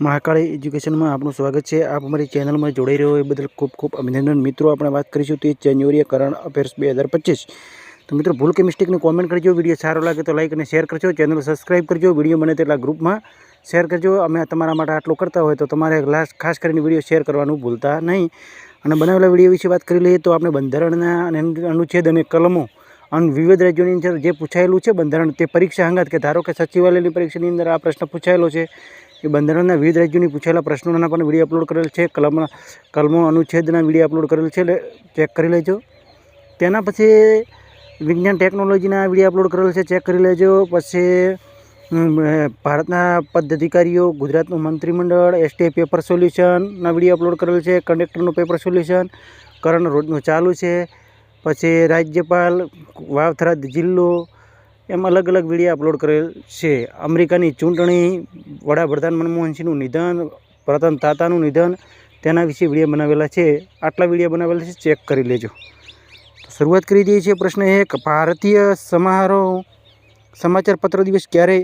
મહાકાળી એજ્યુકેશનમાં આપનું સ્વાગત છે। આપ અમારી ચેનલમાં જોડાઈ રહ્યો એ બદલ ખૂબ ખૂબ અભિનંદન। મિત્રો, આપણે વાત કરીશું 30 જાન્યુઆરીએ કરંટ અફેર્સ 2025। તો મિત્રો, ભૂલ કે મિસ્ટેકની કોમેન્ટ કરજો। વિડીયો સારો લાગે તો લાઈક અને શેર કરજો। ચેનલ સબસ્ક્રાઈબ કરજો। વિડીયો બને તેટલા ગ્રુપમાં શેર કરજો। અમે તમારા માટે આટલું કરતા હોય તો તમારે ખાસ કરીને વિડીયો શેર કરવાનું ભૂલતા નહીં। અને બનાવેલા વિડીયો વિશે વાત કરી લઈએ તો આપણે બંધારણના અનુચ્છેદ અને કલમો અને વિવિધ રાજ્યોની અંદર જે પૂછાયેલું છે બંધારણ, તે પરીક્ષા અંગત કે ધારો કે સચિવાલયની પરીક્ષાની અંદર આ પ્રશ્ન પૂછાયેલો છે એ બંધારણના વિવિધ રાજ્યોની પૂછાયેલા પ્રશ્નોના પણ વિડીયો અપલોડ કરેલ છે। કલમો અનુચ્છેદના વિડીયો અપલોડ કરેલ છે, એટલે ચેક કરી લેજો। તેના પછી વિજ્ઞાન ટેકનોલોજીના વિડીયો અપલોડ કરેલ છે, ચેક કરી લેજો। પછી ભારતના પદાધિકારીઓ, ગુજરાતનું મંત્રીમંડળ, એસટી પેપર સોલ્યુશનના વિડીયો અપલોડ કરેલ છે। કંડક્ટરનું પેપર સોલ્યુશન કરંટ રોજનું ચાલુ છે। પછી રાજ્યપાલ, વાવથરાદ જિલ્લો, એમ અલગ અલગ વિડીયો અપલોડ કરેલ છે। અમેરિકાની ચૂંટણી, વડાપ્રધાન મનમોહનસિંહનું નિધન, રતન તાતાનું નિધન, તેના વિશે વિડીયો બનાવેલા છે। આટલા વિડીયો બનાવેલા છે, ચેક કરી લેજો। તો શરૂઆત કરી દઈએ છીએ। પ્રશ્ન 1, ભારતીય સમાચાર પત્ર દિવસ ક્યારે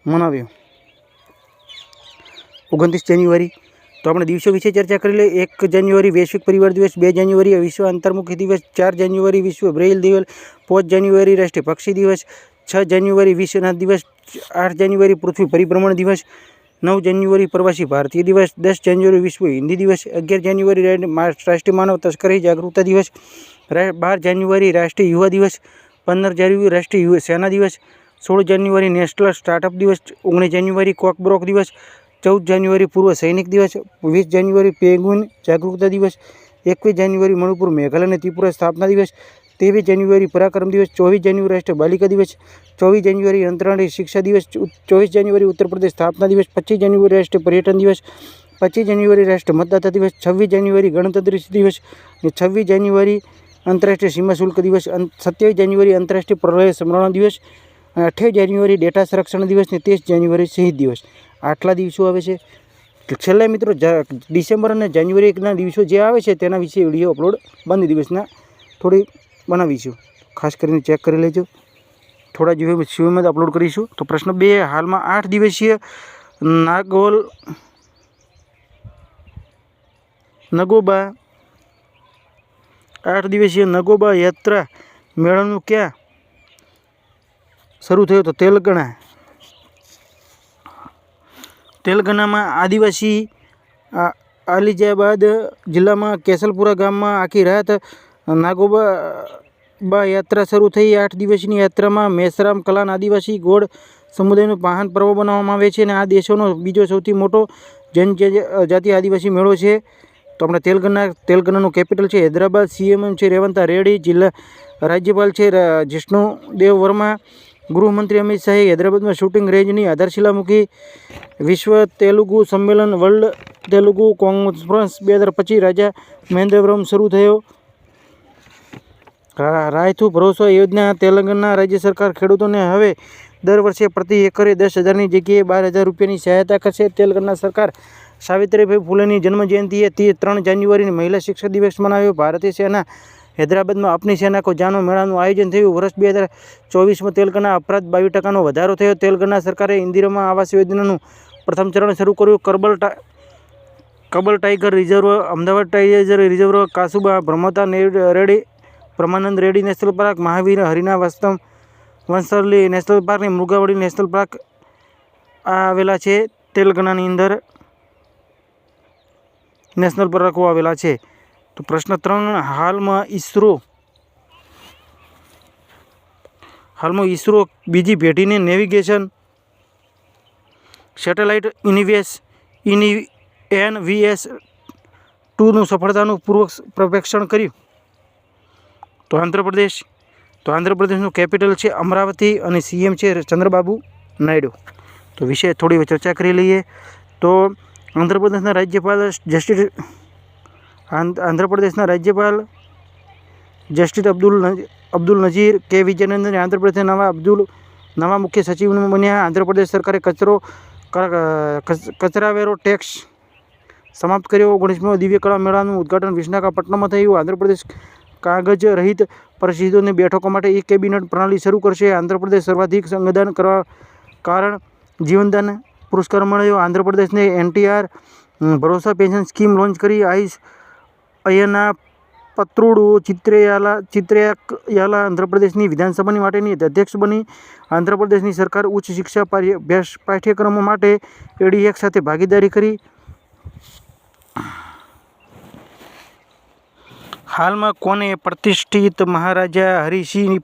મનાવ્યો? 29 જાન્યુઆરી। તો આપણે દિવસો વિશે ચર્ચા કરી લઈએ। 1 જાન્યુઆરી વૈશ્વિક પરિવાર દિવસ, 2 જાન્યુઆરી વિશ્વ અંતર્મુખી દિવસ, 4 જાન્યુઆરી વિશ્વ બ્રેઇલ દિવસ, 5 જાન્યુઆરી રાષ્ટ્રીય પક્ષી દિવસ, 6 જાન્યુઆરી વિશ્વનાથ દિવસ, 8 જાન્યુઆરી પૃથ્વી પરિભ્રમણ દિવસ, 9 જાન્યુઆરી પ્રવાસી ભારતીય દિવસ, 10 જાન્યુઆરી વિશ્વ હિન્દી દિવસ, 11 જાન્યુઆરી રાષ્ટ્રીય માનવ તસ્કરી જાગૃતતા દિવસ, 12 જાન્યુઆરી રાષ્ટ્રીય યુવા દિવસ, 15 જાન્યુઆરી રાષ્ટ્રીય યુવા સેના દિવસ, 16 જાન્યુઆરી નેશનલ સ્ટાર્ટઅપ દિવસ, 19 જાન્યુઆરી કોકબ્રોક દિવસ, 14 જાન્યુઆરી પૂર્વ સૈનિક દિવસ, 20 જાન્યુઆરી પેંગ્વિન જાગૃતતા દિવસ, 21 જાન્યુઆરી મણિપુર, મેઘાલય અને ત્રિપુરા સ્થાપના દિવસ, 23 જાન્યુઆરી પરાક્રમ દિવસ, 24 જાન્યુઆરી રાષ્ટ્રીય બાલિકા દિવસ, 24 જાન્યુઆરી અંતર્રાષ્ટ્રીય શિક્ષા દિવસ, 24 જાન્યુઆરી ઉત્તર પ્રદેશ સ્થાપના દિવસ, 25 જાન્યુઆરી રાષ્ટ્રીય પર્યટન દિવસ, 25 જાન્યુઆરી રાષ્ટ્રીય મતદાતા દિવસ, 26 જાન્યુઆરી ગણતંત્ર દિવસ, 26 જાન્યુઆરી આંતરરાષ્ટ્રીય સીમા શુલ્ક દિવસ, 27 જાન્યુઆરી આંતરરાષ્ટ્રીય પ્રલય સ્મરણ દિવસ, 28 જાન્યુઆરી ડેટા સંરક્ષણ દિવસ અને 30 જાન્યુઆરી શહીદ દિવસ। આટલા દિવસો આવે છે। છેલ્લા મિત્રો ડિસેમ્બર અને જાન્યુઆરીના દિવસો જે આવે છે તેના વિશે વિડીયો અપલોડ બંને દિવસના થોડી બનાવીશું, ખાસ કરીને ચેક કરી લેજો। થોડા દિવસમાં અપલોડ કરીશું। તો પ્રશ્ન 2, હાલમાં 8 દિવસીય નગોબા યાત્રા મેળાનું ક્યાં શરૂ થયો? તો તેલંગાણામાં આદિવાસી આલિજાબાદ જિલ્લામાં કેસલપુરા ગામમાં આખી રાત નાગોબા યાત્રા શરૂ થઈ। 8 દિવસની યાત્રામાં મેસરામ કલાન આદિવાસી ગોળ સમુદાયનું મહાન પર્વ બનાવવામાં આવે છે અને આ દેશોનો બીજો સૌથી મોટો જનજાતિ આદિવાસી મેળો છે। તો આપણે તેલંગાણાનું કેપિટલ છે હૈદરાબાદ, CM છે રેવંતા રેડ્ડી, જિલ્લા રાજ્યપાલ છે જિષ્ણુદેવ વર્મા, ગૃહમંત્રી અમિત શાહે હૈદરાબાદમાં શૂટિંગ રેન્જની આધારશિલા મૂકી। વિશ્વ તેલુગુ સંમેલન, વર્લ્ડ તેલુગુ કોન્ફરન્સ 2025 રાજા મહેન્દ્રવરમ શરૂ થયો। રાયથુ ભરોસો યોજના, તેલંગાણા રાજ્ય સરકાર ખેડૂતોને હવે દર વર્ષે પ્રતિ એકરે 10,000ની જગ્યાએ 12,000 રૂપિયાની સહાયતા કરશે। તેલંગાણા સરકાર સાવિત્રીબાઈ ફૂલેની જન્મજયંતિએ 3 જાન્યુઆરીની મહિલા શિક્ષક દિવસ મનાવ્યો। ભારતીય સેના હૈદરાબાદમાં અપની સેના કો જાનો મેળાનું આયોજન થયું। વર્ષ 2024માં તેલંગાણા અપરાધ 22% વધારો થયો। તેલંગાણા સરકારે ઇન્દિરા આવાસ યોજનાનું પ્રથમ ચરણ શરૂ કર્યું। Kawal tiger reserve, Amrabad tiger reserve, Kasu Brahmananda Reddy national park, Mahavir Harina Vanasthali national park અને મૃગાવળી નેશનલ પાર્ક આવેલા છે। તેલંગાણાની અંદર નેશનલ પાર્કો આવેલા છે। તો પ્રશ્ન 3, હાલમાં ઈસરો બીજી પેઢીને નેવિગેશન સેટેલાઇટ NVS-2નું સફળતાનું પૂર્વક પ્રક્ષેપણ કર્યું? તો આંધ્રપ્રદેશનું કેપિટલ છે અમરાવતી અને CM છે ચંદ્રબાબુ નાયડુ। તો વિશે થોડી ચર્ચા કરી લઈએ। તો આંધ્રપ્રદેશના રાજ્યપાલ જસ્ટિસ અબ્દુલ નજીર કે વિજયનંદન આંધ્રપ્રદેશના નવા મુખ્ય સચિવ બન્યા। આંધ્રપ્રદેશ સરકારે કચરાવેરો ટેક્સ સમાપ્ત કર્યો। 19મો દિવ્ય કળા મેળાનું ઉદ્ઘાટન વિશાખાપટ્ટનમમાં થયું। આંધ્રપ્રદેશ કાગજ રહિત પરિસ્થિતિઓની બેઠકો માટે કેબિનેટ પ્રણાલી શરૂ કરશે। આંધ્રપ્રદેશ સર્વાધિક અંગદાન કરવા કારણ જીવનદાન પુરસ્કાર મળ્યો. આંધ્રપ્રદેશને NTR ભરોસા પેન્શન સ્કીમ લોન્ચ કરી. અયના પત્રુડુ ચિત્રયાલા આંધ્રપ્રદેશની વિધાનસભાની માટેની અધ્યક્ષ બની. આંધ્રપ્રદેશની સરકાર ઉચ્ચ શિક્ષા પાઠ્યક્રમો માટે ADX સાથે ભાગીદારી કરી. હાલમાં કોને પ્રતિષ્ઠિત મહારાજા હરિસિંહ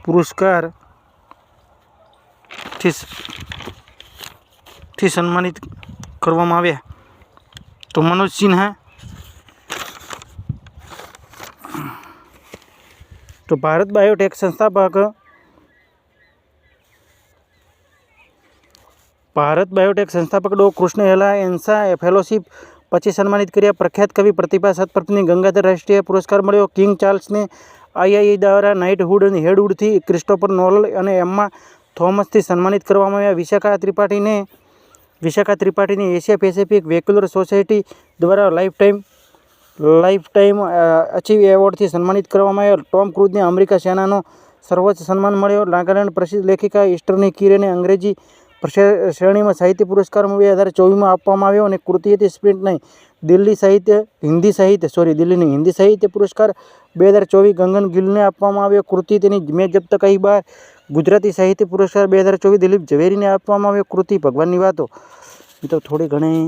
પુરસ્કાર થી સન્માનિત કરવામાં આવ્યા? તો મનોજ સિન્હા. તો ભારત બાયોટેક સંસ્થાપક ડો. કૃષ્ણહેલા એન્સા ફેલોશિપ પછી સન્માનિત કર્યા. પ્રખ્યાત કવિ પ્રતિભા સત્પથની ગંગાધર રાષ્ટ્રીય પુરસ્કાર મળ્યો. કિંગ ચાર્લ્સને IIA દ્વારા નાઇટહુડ હેડવુડથી, ક્રિસ્ટોફર નોલન અને એમ્મા થોમસથી સન્માનિત કરવામાં આવ્યા. વિશાખા ત્રિપાઠીને એશિયા પેસિફિક વેક્યુલર સોસાયટી દ્વારા લાઇફટાઇમ અચીવ એવોર્ડથી સન્માનિત કરવામાં આવ્યો. ટોમ ક્રૂઝને અમેરિકા સેનાનો સર્વોચ્ચ સન્માન મળ્યો. નાગાલેન્ડ પ્રસિદ્ધ લેખિકા ઇસ્ટર્ની કીરેને અંગ્રેજી શ્રેણીમાં સાહિત્ય પુરસ્કાર 2024માં આપવામાં આવ્યો અને કૃતિ હતી સ્પ્રિન્ટ નહીં. હિન્દી સાહિત્ય પુરસ્કાર 2024 ગગન ગિલને આપવામાં આવ્યો. કૃતિ તેની મેં જબ તક કહી બાર. ગુજરાતી સાહિત્ય પુરસ્કાર 2024 દિલીપ ઝવેરીને આપવામાં આવ્યો. કૃતિ ભગવાનની વાતો. તો થોડી ઘણી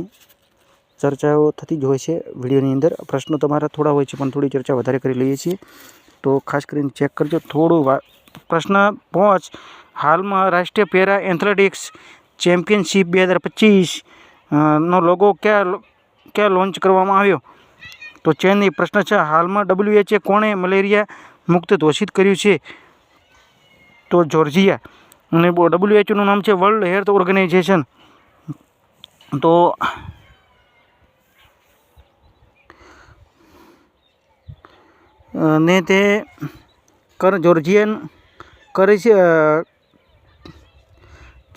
ચર્ચાઓ થતી જ હોય છે વિડીયોની અંદર. પ્રશ્નો તમારા થોડા હોય છે પણ થોડી ચર્ચા વધારે કરી લઈએ છીએ, તો ખાસ કરીને ચેક કરજો થોડું. પ્રશ્ન 5, હાલમાં રાષ્ટ્રીય પેરા એથ્લેટિક્સ ચેમ્પિયનશિપ 2025 નો લોગો ક્યાં લોન્ચ કરવામાં આવ્યો? તો ચેન્નઈ. પ્રશ્ન 6, હાલમાં WHO કોણે મલેરિયા મુક્ત ઘોષિત કર્યું છે? તો જોર્જિયા. અને WHOનું નામ છે વર્લ્ડ હેલ્થ ઓર્ગેનાઇઝેશન. તો ને તે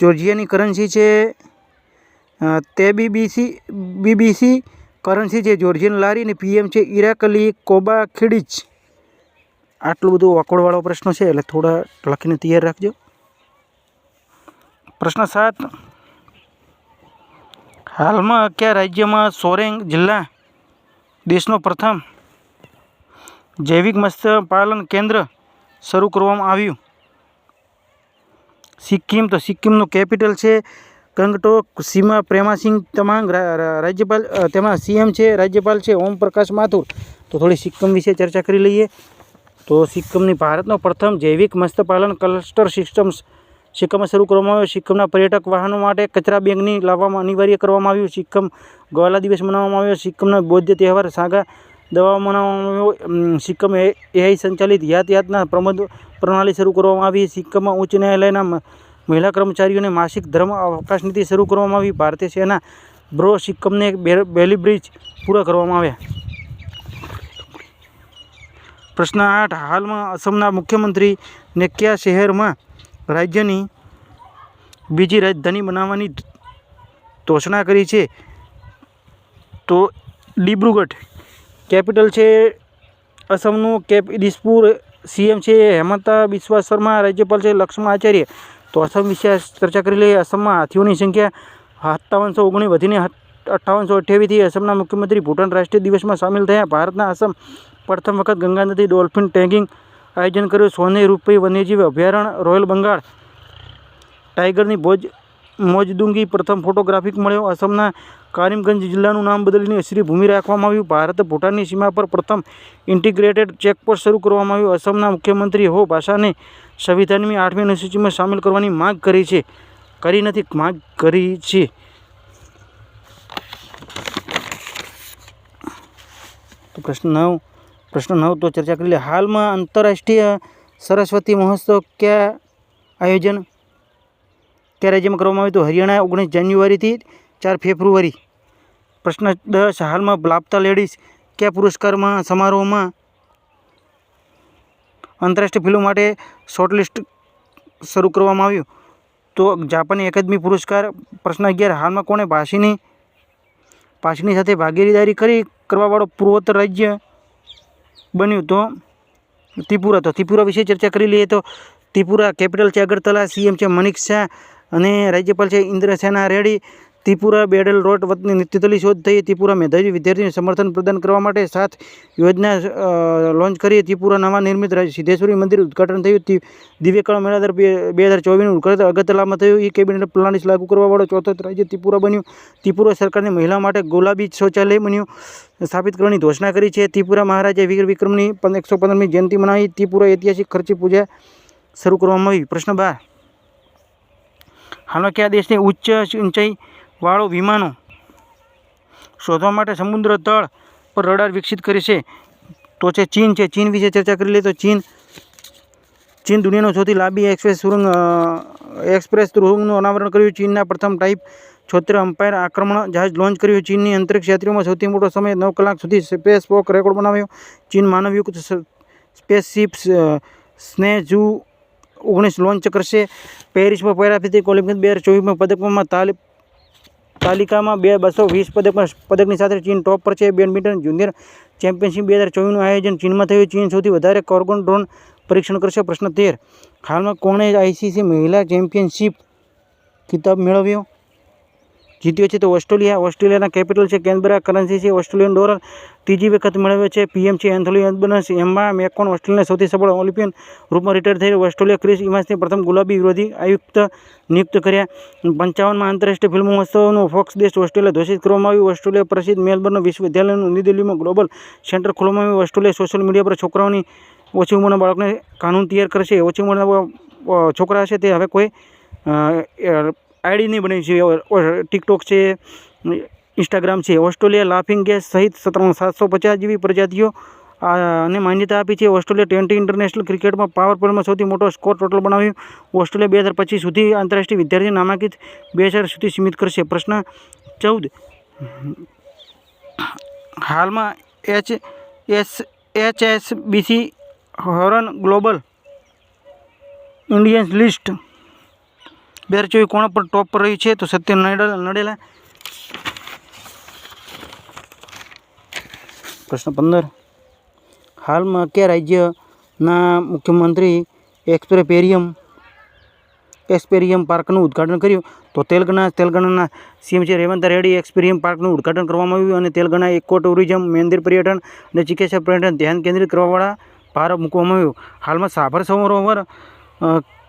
જોર્જિયાની કરન્સી છે તે BBC કરન્સી છે જોર્જિયન લારી અને PM છે ઇરાકલી કોબાખિડિચ. આટલું બધું વાકોડવાળો પ્રશ્ન છે એટલે થોડા લખીને તૈયાર રાખજો. પ્રશ્ન 7, હાલમાં કયા રાજ્યમાં સોરેંગ જિલ્લા દેશનો પ્રથમ જૈવિક મત્સ્ય પાલન કેન્દ્ર શરૂ કરવામાં આવ્યું? સિક્કિમ. તો સિક્કિમનું કેપિટલ છે ગંગટોક. સીમા પ્રેમાસિંહ તમાંગ રાજ્યપાલ, તેમાં CM છે, રાજ્યપાલ છે ઓમ પ્રકાશ માથુર. તો થોડી સિક્કિમ વિશે ચર્ચા કરી લઈએ. તો સિક્કિમની ભારતનો પ્રથમ જૈવિક મત્સ્યપાલન ક્લસ્ટર સિક્કમમાં શરૂ કરવામાં આવ્યો. સિક્કમના પર્યટક વાહનો માટે કચરા બેગની લાવવામાં અનિવાર્ય કરવામાં આવ્યું. સિક્કમ ગ્વાલા દિવસ મનાવવામાં આવ્યો. સિક્કમનો બૌદ્ધ તહેવાર સાગા દવા મનાવવામાં આવ્યો. સિક્કમ AI સંચાલિત યાતાયાતના પ્રણાલી શરૂ કરવામાં આવી. સિક્કમમાં ઉચ્ચ ન્યાયાલયના મહિલા કર્મચારીઓને માસિક ધર્મ અવકાશ નીતિ શરૂ કરવામાં આવી. ભારતીય સેના બ્રો સિક્કમને બેલી બ્રિજ પૂરા કરવામાં આવ્યા. પ્રશ્ન 8, હાલમાં અસમના મુખ્યમંત્રીને કયા શહેરમાં રાજ્યની બીજી રાજધાની બનાવવાની ઘોષણા કરી છે? તો ડિબ્રુગઢ. કેપિટલ છે અસમનું દિસપુર. CM છે હેમંતા બિસ્વા શર્મા. રાજ્યપાલ છે લક્ષ્મણ આચાર્ય. તો અસમ વિશે ચર્ચા કરી લઈએ. અસમમાં હાથીઓની સંખ્યા 5719 વધીને 5828 અસમના મુખ્યમંત્રી ભૂટાન રાષ્ટ્રીય દિવસમાં સામેલ થયા. ભારતના અસમ પ્રથમ વખત ગંગા નદી ડોલ્ફિન ટેગિંગ આયોજન કર્યું. સોને રૂપી વન્યજીવ અભયારણ્ય. રોયલ બંગાળ ટાઈગરની મોજદુંગી પ્રથમ ફોટોગ્રાફિક મળ્યો. અસમના કરીમગંજ જિલ્લાનું નામ બદલીને શ્રી ભૂમિ રાખવામાં આવ્યું. ભારત ભૂટાનની સીમા પર પ્રથમ ઇન્ટિગ્રેટેડ ચેકપોસ્ટ શરૂ કરવામાં આવ્યું. અસમના મુખ્યમંત્રી હો ભાષાને સંવિધાનની 8મી અનુસૂચિમાં સામેલ કરવાની માંગ કરી છે. માંગ કરી છે. તો પ્રશ્ન 9 તો ચર્ચા કરી લે. હાલમાં આંતરરાષ્ટ્રીય સરસ્વતી મહોત્સવ કયા રાજ્યમાં કરવામાં આવ્યું? તો હરિયાણા 19 જાન્યુઆરીથી 4 ફેબ્રુઆરી. પ્રશ્ન 10, હાલમાં લાપતા લેડીઝ કયા પુરસ્કારમાં સમારોહમાં આંતરરાષ્ટ્રીય ફિલ્મ માટે શોર્ટલિસ્ટ શરૂ કરવામાં આવ્યું? તો જાપાની એકેડમી પુરસ્કાર. પ્રશ્ન 11, હાલમાં કોણે પાકની સાથે ભાગીદારી કરવાવાળો પૂર્વોત્તર રાજ્ય બન્યું તો ત્રિપુરા. તો ત્રિપુરા વિશે ચર્ચા કરી લઈએ તો ત્રિપુરા કેપિટલ છે અગરતલા, સીએમ છે મનીષ શાહ અને રાજ્યપાલ છે ઇન્દ્રસેના રેડ્ડી. ત્રિપુરા બેડલ રોડ વતની નિત્યતલી શોધ થઈ. ત્રિપુરા મેધાવી વિદ્યાર્થીઓને સમર્થન પ્રદાન કરવા માટે 7 યોજના લોન્ચ કરી. ત્રિપુરા નવા નિર્મિત સિદ્ધેશ્વરી મંદિર ઉદ્ઘાટન થયું. દિવ્યકળા મેળાદર 2024નું ઉદ્ઘાટન અગરતલામાં થયું. કેબિનેટ પ્લાનિસ લાગુ કરવાવાળો ચોથો રાજ્ય ત્રિપુરા બન્યું. ત્રિપુરા સરકારની મહિલા માટે ગુલાબી શૌચાલય બન્યું સ્થાપિત કરવાની ઘોષણા કરી છે. ત્રિપુરા મહારાજા વીર વિક્રમની 115મી જયંતિ મનાવી. ત્રિપુરા ઐતિહાસિક ખર્ચી પૂજા શરૂ કરવામાં આવી. પ્રશ્ન 12. હાલમાં કયા દેશની ઉચ્ચ ઊંચાઈવાળો વિમાનો શોધવા માટે સમુદ્ર તળ પર રડાર વિકસિત કરે છે? તો છે ચીન છે. ચીન વિશે ચર્ચા કરી લઈએ તો ચીન દુનિયાનો સૌથી લાંબી એક્સપ્રેસ સુરંગનું અનાવરણ કર્યું. ચીનના પ્રથમ ટાઈપ 76 અમ્પાયર આક્રમણ જહાજ લોન્ચ કર્યું. ચીનની અંતરિક્ષ યાત્રીઓમાં સૌથી મોટો સમય 9 કલાક સુધી સ્પેસ વોક રેકોર્ડ બનાવ્યો. ચીન માનવયુક્ત સ્પેસશિપ સ્નેઝુ 19 લોન્ચ કરશે. પેરિસમાં પેરાલિમ્પિક ઓલિમ્પિક 2024માં પદકોમાં તાલિકામાં 220 પદકની સાથે ચીન ટોપ પર છે. બેડમિન્ટન જુનિયર ચેમ્પિયનશિપ 2024નું આયોજન ચીનમાં થયું. ચીન સૌથી વધારે કાર્ગો ડ્રોન પરીક્ષણ કરશે. પ્રશ્ન 13. હાલમાં કોણે આઈસીસી મહિલા ચેમ્પિયનશિપ ખિતાબ જીત્યો છે? તો ઓસ્ટ્રેલિયાના કેપિટલ છે કેનબરા, કરન્સી છે ઓસ્ટ્રેલિયન ડોલર. ત્રીજી વખત મેળવ્યો છે. પીએમ છે એન્થોની એલ્બનીઝ. એમ્મા મેકોન ઓસ્ટ્રેલિયાના સૌથી સફળ ઓલિમ્પિયન રૂપમાં રિટાયર થઈ. ઓસ્ટ્રેલિયા ક્રિસ ઇવાન્સને પ્રથમ ગુલાબી વિરોધી આયુક્ત નિયુક્ત કર્યા. 55માં આંતરરાષ્ટ્રીય ફિલ્મ મહોત્સવનું ફોક્સ દેશ ઓસ્ટ્રેલિયા ઘોષિત કરવામાં આવ્યું. ઓસ્ટ્રેલિયા પ્રસિદ્ધ મેલબર્ન વિશ્વવિદ્યાલયનું નવી દિલ્હીમાં ગ્લોબલ સેન્ટર ખોલવામાં આવ્યું. ઓસ્ટ્રેલિયા સોશિયલ મીડિયા પર છોકરાઓની ઓછી ઉંમરના બાળકને કાનૂન તૈયાર કરશે. ઓછી ઉંમરના છોકરા હશે તે હવે કોઈ આઈડી નહીં બની છે. ટિકટોક છે, ઇન્સ્ટાગ્રામ છે. ઓસ્ટ્રેલિયા લાફિંગ ગેસ સહિત 750 જેવી પ્રજાતિઓ અને માન્યતા આપી છે. ઓસ્ટ્રેલિયા T20 ઇન્ટરનેશનલ ક્રિકેટમાં પાવર પ્લેમાં સૌથી મોટો સ્કોર ટોટલ બનાવ્યું. ઓસ્ટ્રેલિયા 2025 સુધી આંતરરાષ્ટ્રીય વિદ્યાર્થી નામાંકિત 2000 સુધી સીમિત કરશે. પ્રશ્ન 14. હાલમાં HSBC horn global Indians list 2024 કોણ પર ટોપ પર રહી છે? તો સત્ય નડેલા. પ્રશ્ન 15. હાલમાં કયા રાજ્યના મુખ્યમંત્રી એક્સપેરિયમ પાર્કનું ઉદ્ઘાટન કર્યું? તો તેલંગાણાના સીએમ છે રેવંત રેડ્ડી. એક્સપેરિયમ પાર્કનું ઉદ્ઘાટન કરવામાં આવ્યું અને તેલંગાણા ઇકો ટુરિઝમ, મંદિર પર્યટન અને ચિકિત્સા પર્યટન ધ્યાન કેન્દ્રિત કરવાવાળા ભાર મૂકવામાં આવ્યું. હાલમાં સાબર સરોવર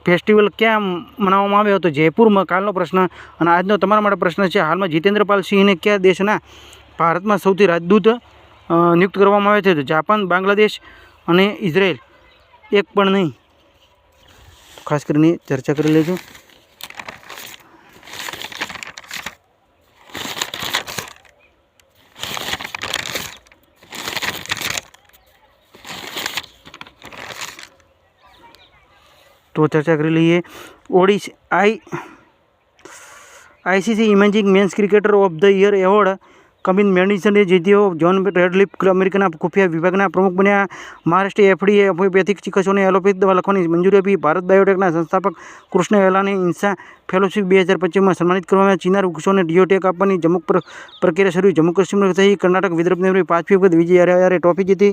ફેસ્ટિવલ ક્યાં મનાવવામાં આવ્યો હતો? જયપુરમાં. કાલનો પ્રશ્ન અને આજનો તમારા માટે પ્રશ્ન છે. હાલમાં જીતેન્દ્રપાલ સિંહને કયા દેશના ભારતમાં સૌથી રાજદૂત નિયુક્ત કરવામાં આવે છે? તો જાપાન, બાંગ્લાદેશ અને ઇઝરાયલ. એક પણ નહીં. ખાસ કરીને ચર્ચા કરી લેજો. તો ચર્ચા કરી લઈએ. ICC emerging men's cricketer of the year award Kamindu મેડિસને જીત્યો. જ્હોન રેડક્લિફ અમેરિકાના ખુફિયા વિભાગના પ્રમુખ બન્યા. મહારાષ્ટ્ર FDA હોમિયોપેથિક ચિકિત્સકોને એલોપેથી દવા લખવાની મંજૂરી આપી. ભારત બાયોટેકના સંસ્થાપક કૃષ્ણ એલાની ઇન્સા ફેલોશિપ 2025માં સન્માનિત કરવામાં. ચીના વૃક્ષોને ડિયોટેક આપવાની પ્રક્રિયા શરૂ. જમ્મુ કાશ્મીર થઈ. કર્ણાટક વિદર્ભને 5મી વખત વિજય ટ્રોફી જીતી.